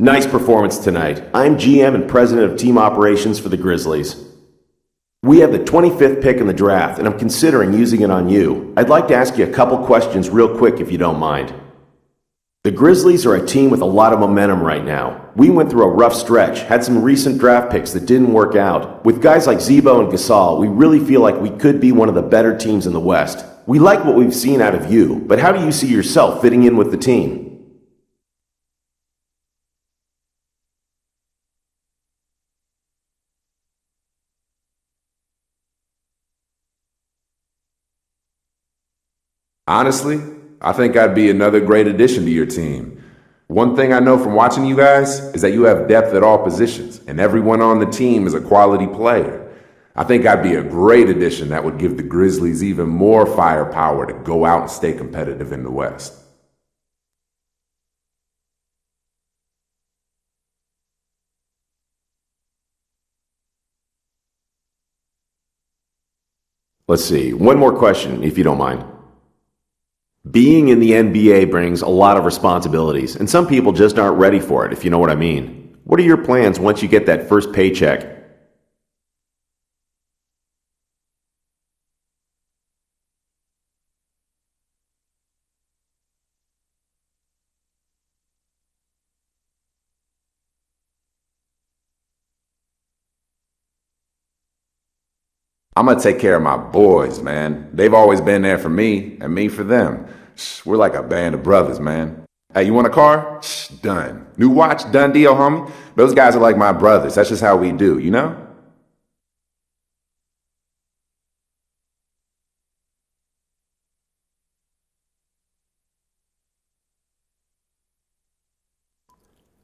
Nice performance tonight. I'm GM and President of Team Operations for the Grizzlies. We have the 25th pick in the draft, and I'm considering using it on you. I'd like to ask you a couple questions real quick if you don't mind. The Grizzlies are a team with a lot of momentum right now. We went through a rough stretch, had some recent draft picks that didn't work out. With guys like Zebo and Gasol, we really feel like we could be one of the better teams in the West. We like what we've seen out of you, but how do you see yourself fitting in with the team? Honestly, I think I'd be another great addition to your team. One thing I know from watching you guys is that you have depth at all positions, and everyone on the team is a quality player. I think I'd be a great addition that would give the Grizzlies even more firepower to go out and stay competitive in the West. Let's see, one more question, if you don't mind. Being in the NBA brings a lot of responsibilities, and some people just aren't ready for it, if you know what I mean. What are your plans once you get that first paycheck? I'm going to take care of my boys, man. They've always been there for me and me for them. We're like a band of brothers, man. Hey, you want a car? Done. New watch? Done deal, homie. Those guys are like my brothers. That's just how we do, you know?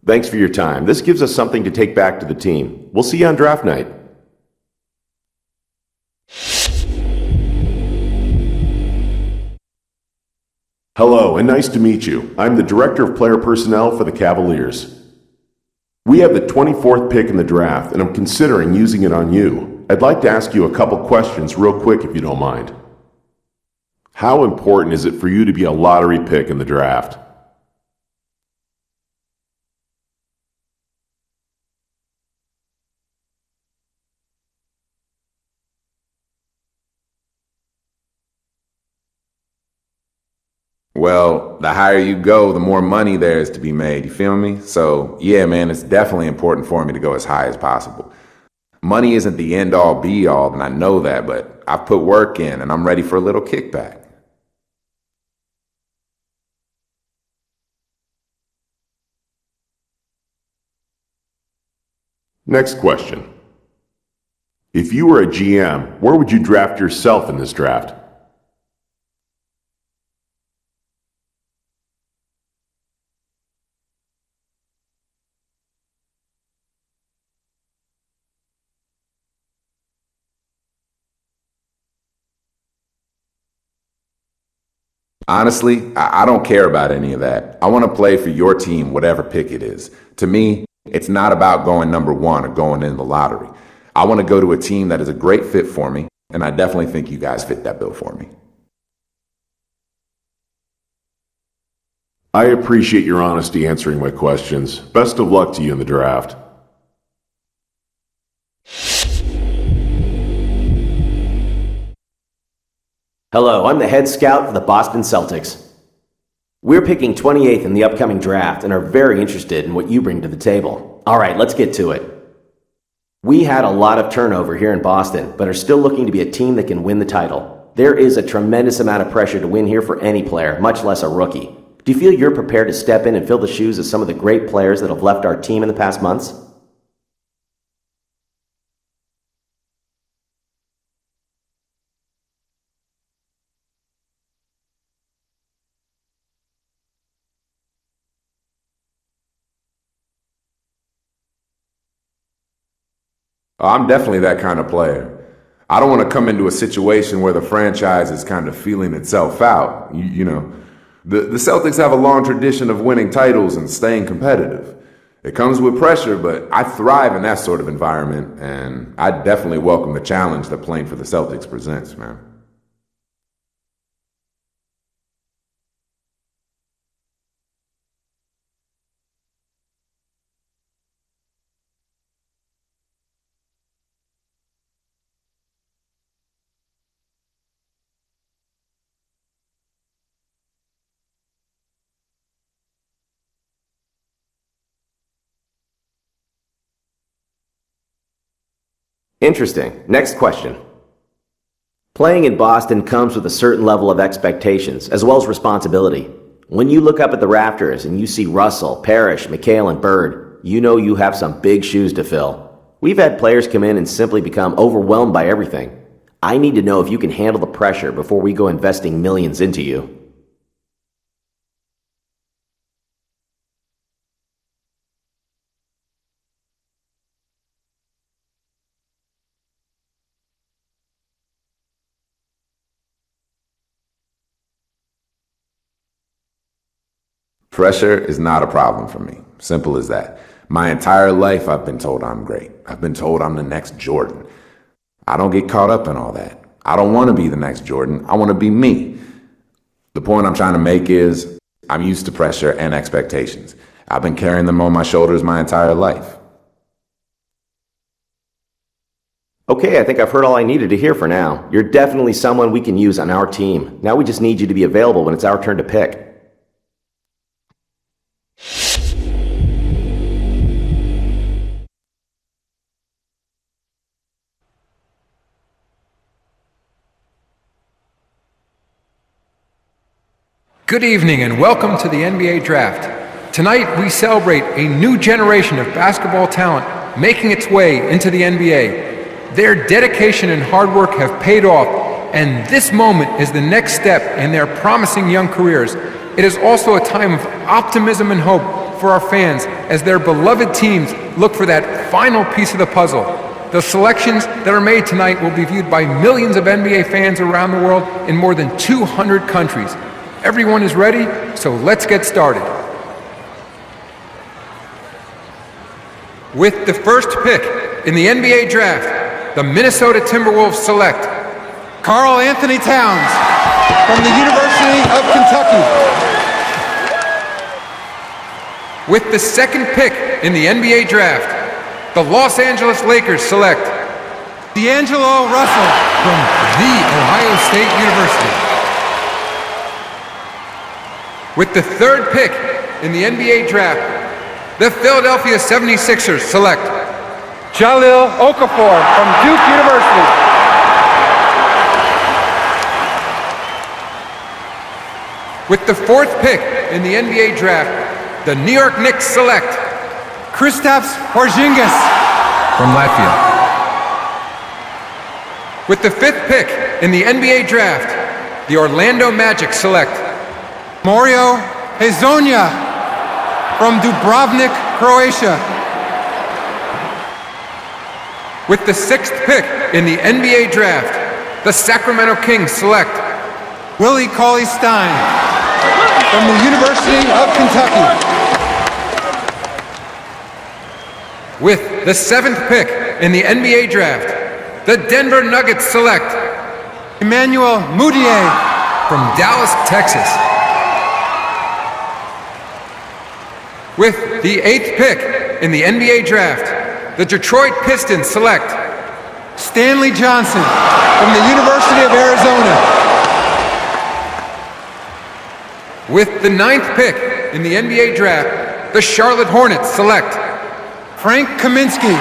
Thanks for your time. This gives us something to take back to the team. We'll see you on draft night. Hello, and nice to meet you. I'm the Director of Player Personnel for the Cavaliers. We have the 24th pick in the draft, and I'm considering using it on you. I'd like to ask you a couple questions real quick if you don't mind. How important is it for you to be a lottery pick in the draft? Well, the higher you go, the more money there is to be made. You feel me? So, yeah, man, it's definitely important for me to go as high as possible. Money isn't the end all be all, and I know that, but I've put work in and I'm ready for a little kickback. Next question. If you were a GM, where would you draft yourself in this draft? Honestly, I don't care about any of that. I want to play for your team, whatever pick it is. To me, it's not about going number one or going in the lottery. I want to go to a team that is a great fit for me, and I definitely think you guys fit that bill for me. I appreciate your honesty answering my questions. Best of luck to you in the draft. Hello, I'm the head scout for the Boston Celtics. We're picking 28th in the upcoming draft and are very interested in what you bring to the table. All right, let's get to it. We had a lot of turnover here in Boston, but are still looking to be a team that can win the title. There is a tremendous amount of pressure to win here for any player, much less a rookie. Do you feel you're prepared to step in and fill the shoes of some of the great players that have left our team in the past months? I'm definitely that kind of player. I don't want to come into a situation where the franchise is kind of feeling itself out. The Celtics have a long tradition of winning titles and staying competitive. It comes with pressure, but I thrive in that sort of environment, and I definitely welcome the challenge that playing for the Celtics presents, man. Interesting. Next question. Playing in Boston comes with a certain level of expectations, as well as responsibility. When you look up at the rafters and you see Russell, Parrish, McHale, and Bird, you know you have some big shoes to fill. We've had players come in and simply become overwhelmed by everything. I need to know if you can handle the pressure before we go investing millions into you. Pressure is not a problem for me. Simple as that. My entire life I've been told I'm great. I've been told I'm the next Jordan. I don't get caught up in all that. I don't want to be the next Jordan. I want to be me. The point I'm trying to make is I'm used to pressure and expectations. I've been carrying them on my shoulders my entire life. Okay, I think I've heard all I needed to hear for now. You're definitely someone we can use on our team. Now we just need you to be available when it's our turn to pick. Good evening and welcome to the NBA Draft. Tonight we celebrate a new generation of basketball talent making its way into the NBA. Their dedication and hard work have paid off, and this moment is the next step in their promising young careers. It is also a time of optimism and hope for our fans as their beloved teams look for that final piece of the puzzle. The selections that are made tonight will be viewed by millions of NBA fans around the world in more than 200 countries. Everyone is ready, so let's get started. With the first pick in the NBA Draft, the Minnesota Timberwolves select Karl Anthony Towns from the University of Kentucky. With the second pick in the NBA Draft, the Los Angeles Lakers select D'Angelo Russell from The Ohio State University. With the third pick in the NBA Draft, the Philadelphia 76ers select Jahlil Okafor from Duke University. With the fourth pick in the NBA Draft, the New York Knicks select Kristaps Porzingis from Latvia. With the fifth pick in the NBA Draft, the Orlando Magic select Mario Hezonja from Dubrovnik, Croatia. With the sixth pick in the NBA Draft, the Sacramento Kings select Willie Cauley-Stein from the University of Kentucky. With the seventh pick in the NBA Draft, the Denver Nuggets select Emmanuel Mudiay from Dallas, Texas. With the eighth pick in the NBA Draft, the Detroit Pistons select Stanley Johnson from the University of Arizona. With the ninth pick in the NBA Draft, the Charlotte Hornets select Frank Kaminsky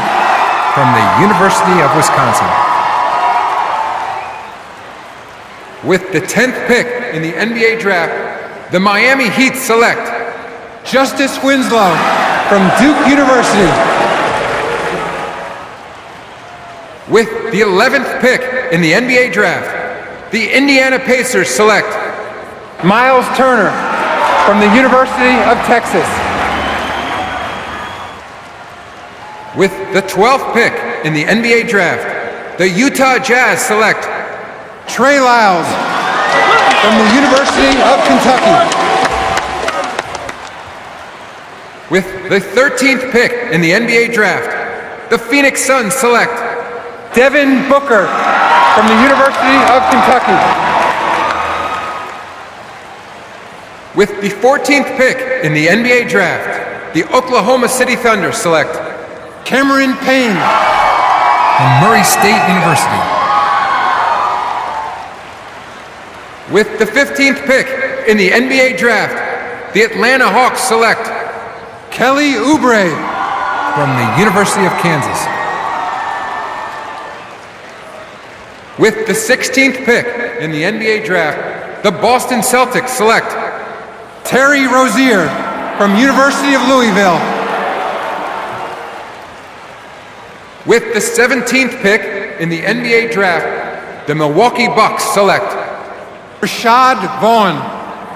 from the University of Wisconsin. With the 10th pick in the NBA Draft, the Miami Heat select Justice Winslow from Duke University. With the 11th pick in the NBA Draft, the Indiana Pacers select Miles Turner from the University of Texas. With the 12th pick in the NBA Draft, the Utah Jazz select Trey Lyles from the University of Kentucky. With the 13th pick in the NBA Draft, the Phoenix Suns select Devin Booker from the University of Kentucky. With the 14th pick in the NBA Draft, the Oklahoma City Thunder select Cameron Payne from Murray State University. With the 15th pick in the NBA Draft, the Atlanta Hawks select Kelly Oubre from the University of Kansas. With the 16th pick in the NBA draft, the Boston Celtics select Terry Rozier from University of Louisville. With the 17th pick in the NBA draft, the Milwaukee Bucks select Rashad Vaughn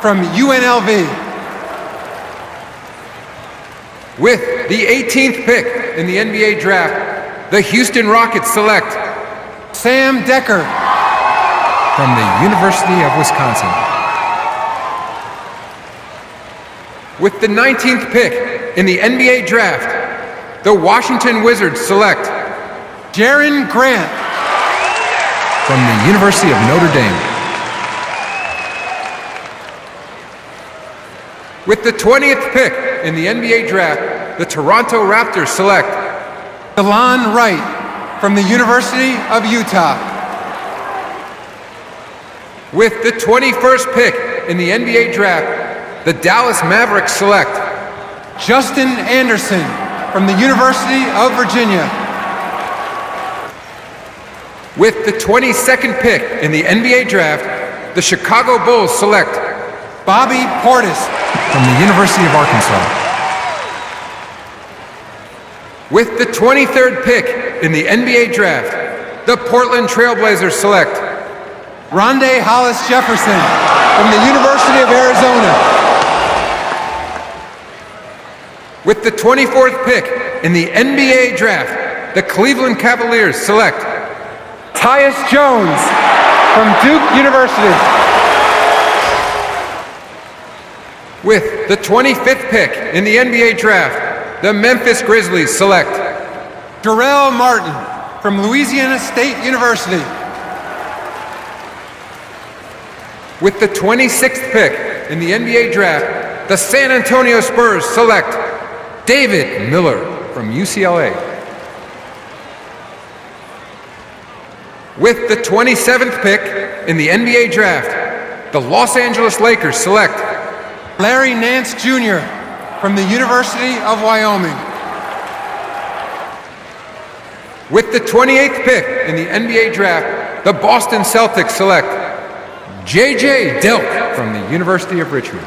from UNLV. With the 18th pick in the NBA draft, the Houston Rockets select Sam Decker from the University of Wisconsin. With the 19th pick in the NBA draft, the Washington Wizards select Jaren Grant from the University of Notre Dame. With the 20th pick in the NBA draft, the Toronto Raptors select DeLon Wright from the University of Utah. With the 21st pick in the NBA draft, the Dallas Mavericks select Justin Anderson from the University of Virginia. With the 22nd pick in the NBA draft, the Chicago Bulls select Bobby Portis from the University of Arkansas. With the 23rd pick in the NBA draft, the Portland Trailblazers select Rondé Hollis Jefferson from the University of Arizona. With the 24th pick in the NBA draft, the Cleveland Cavaliers select Tyus Jones from Duke University. With the 25th pick in the NBA draft, the Memphis Grizzlies select Jarrell Martin from Louisiana State University. With the 26th pick in the NBA draft, the San Antonio Spurs select David Miller from UCLA. With the 27th pick in the NBA draft, the Los Angeles Lakers select Larry Nance Jr. from the University of Wyoming. With the 28th pick in the NBA draft, the Boston Celtics select J.J. Delk from the University of Richmond.